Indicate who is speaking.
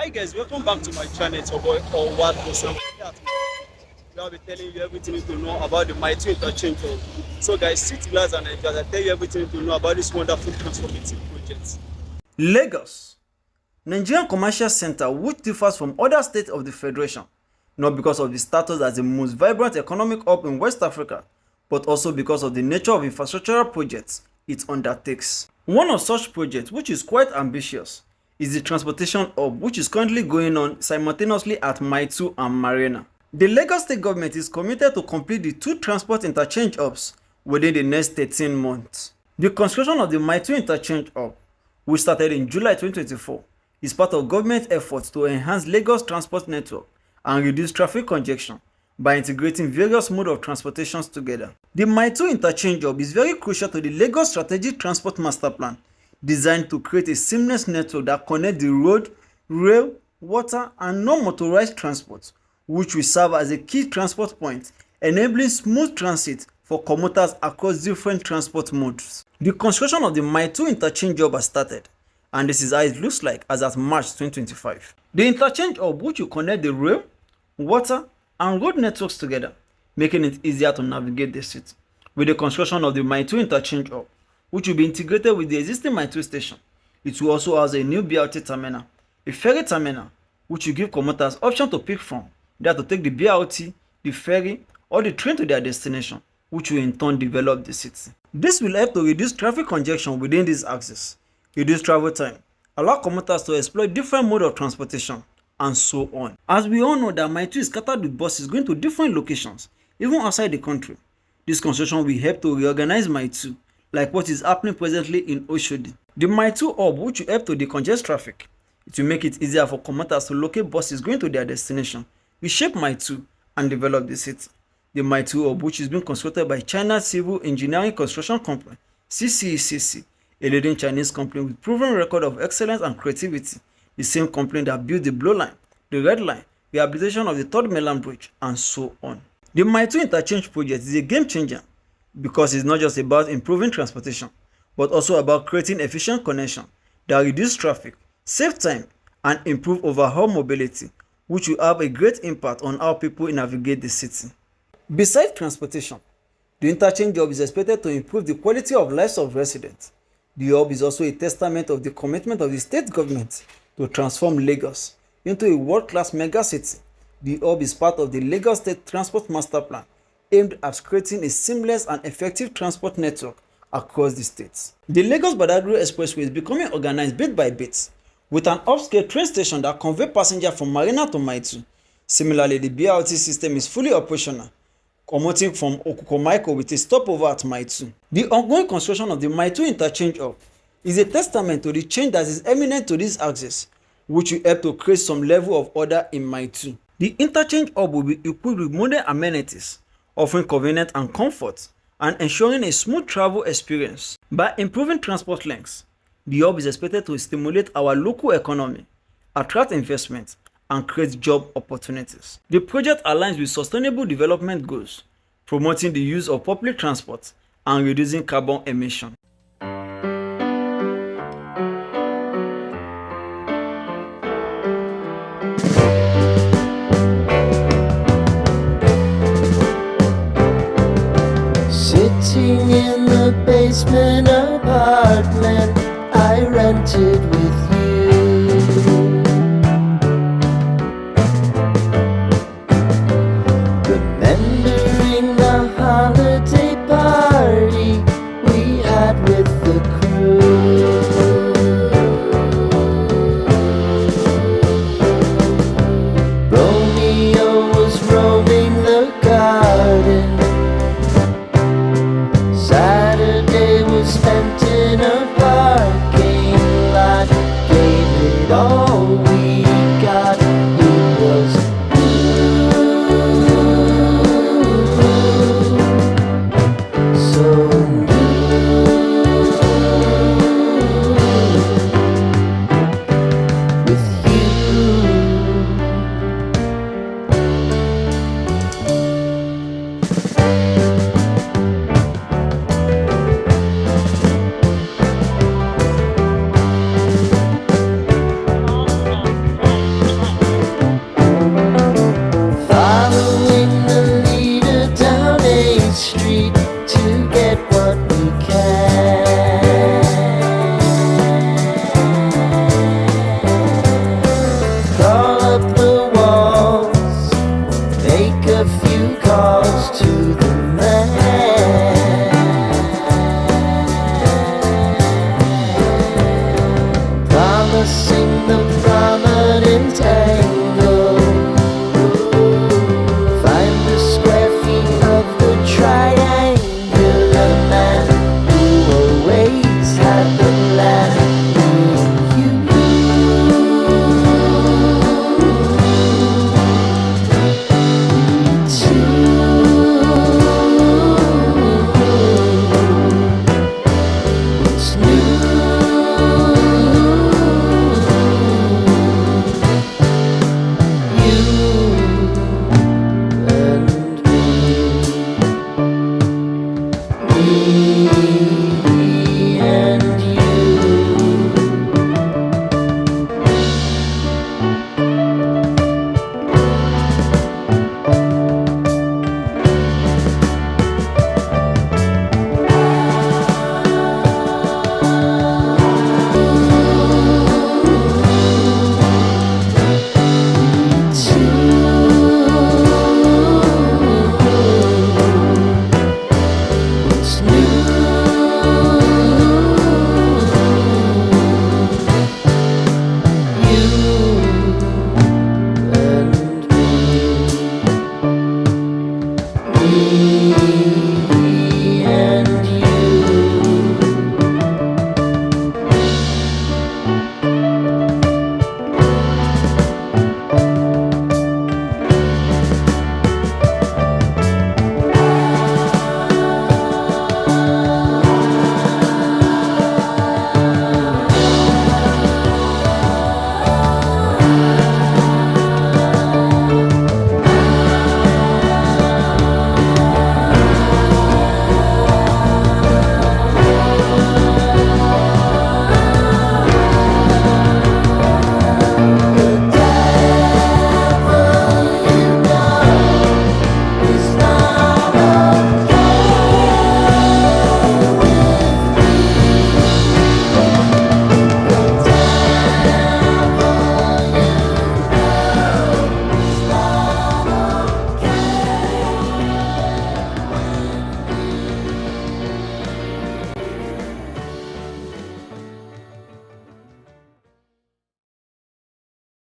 Speaker 1: Hi guys, welcome back to my channel. It's your boy or what Osam. I'll be telling you everything you need to know about the mighty interchange. So guys, sit relax and enjoy. I'll tell you everything you need to know about this wonderful transformative project. Lagos, Nigerian commercial center which differs from other states of the federation, not because of the status as the most vibrant economic hub in West Africa, but also because of the nature of infrastructural projects it undertakes. One of such projects, which is quite ambitious, is the transportation hub which is currently going on simultaneously at Mile 2 and Marina. The Lagos state government is committed to complete the two transport interchange hubs within the next 13 months. The construction of the Mile 2 interchange hub, which started in July 2024, is part of government efforts to enhance Lagos transport network and reduce traffic congestion by integrating various modes of transportation together. The Mile 2 interchange hub is very crucial to the Lagos Strategic Transport Master Plan, designed to create a seamless network that connects the road, rail, water, and non-motorized transport, which will serve as a key transport point, enabling smooth transit for commuters across different transport modes. The construction of the Mile 2 interchange hub has started, and this is how it looks like as at March 2025. The interchange hub, which will connect the rail, water, and road networks together, making it easier to navigate the city. With the construction of the Mile 2 interchange hub, which will be integrated with the existing Mile 2 station, it will also house a new BRT terminal, a ferry terminal, which will give commuters option to pick from, either to take the BRT, the ferry, or the train to their destination, which will in turn develop the city. This will help to reduce traffic congestion within this axis, reduce travel time, allow commuters to explore different modes of transportation, and so on. As we all know that Mile 2 is scattered with buses going to different locations, even outside the country. This construction will help to reorganize Mile 2, like what is happening presently in Oshodi. The Mile 2 hub, which will help to decongest traffic, it will make it easier for commuters to locate buses going to their destination, reshape Mile 2, and develop the city. The Mile 2 hub, which is being constructed by China's Civil Engineering Construction Company, CCECC, a leading Chinese company with proven record of excellence and creativity, the same company that built the Blue Line, the Red Line, rehabilitation of the Third Mainland Bridge, and so on. The Mile 2 interchange project is a game changer because it's not just about improving transportation, but also about creating efficient connection that reduce traffic, save time, and improve overall mobility, which will have a great impact on how people navigate the city. Besides transportation, the interchange hub is expected to improve the quality of lives of residents. The hub is also a testament of the commitment of the state government to transform Lagos into a world-class mega city. The hub is part of the Lagos State Transport Master Plan, aimed at creating a seamless and effective transport network across the states. The Lagos-Badagry Expressway is becoming organized bit by bit, with an upscale train station that conveys passengers from Marina to Mile 2. Similarly, the BRT system is fully operational, commuting from Okuko with a stopover at Mile 2. The ongoing construction of the Mile 2 interchange hub is a testament to the change that is eminent to this axis, which will help to create some level of order in Mile 2. The interchange hub will be equipped with modern amenities, offering convenience and comfort, and ensuring a smooth travel experience. By improving transport links, the hub is expected to stimulate our local economy, attract investment, and create job opportunities. The project aligns with sustainable development goals, promoting the use of public transport and reducing carbon emission.
Speaker 2: Sitting in the basement apartment I rented with you, remembering the holiday party we had with the crew. Romeo was roaming the garden, Saturday was spent in a parking lot. to get what we can. Crawl up the walls, make a few calls to the man, promising the prominent angle. Find the square feet of the triangular man who always had the plan. You What's new? You and me.